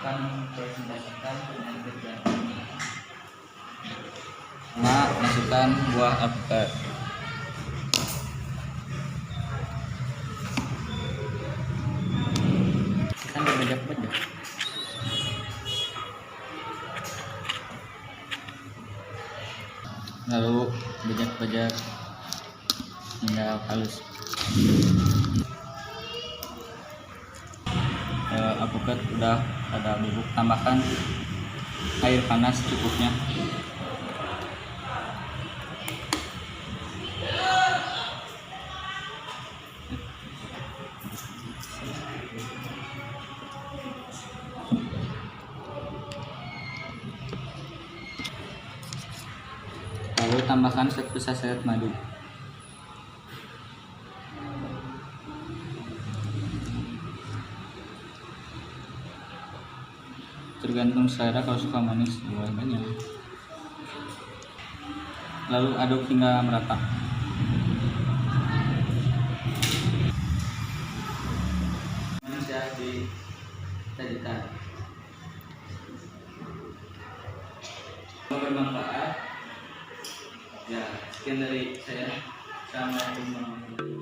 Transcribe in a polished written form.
akan presentasikan dengan kerjaan masukkan buah alpukat. kan berbeda-beda. Lalu bajak-bajak hingga halus. Alpukat udah ada bubuk, tambahkan air panas cukupnya. Lalu tambahkan 1 saset madu. Tergantung selera, kalau suka manis boleh banyak. Lalu aduk hingga merata. Manis ya disajikan. Semoga bermanfaat. Ya, sekian dari saya. Assalamualaikum warahmatullahi wabarakatuh.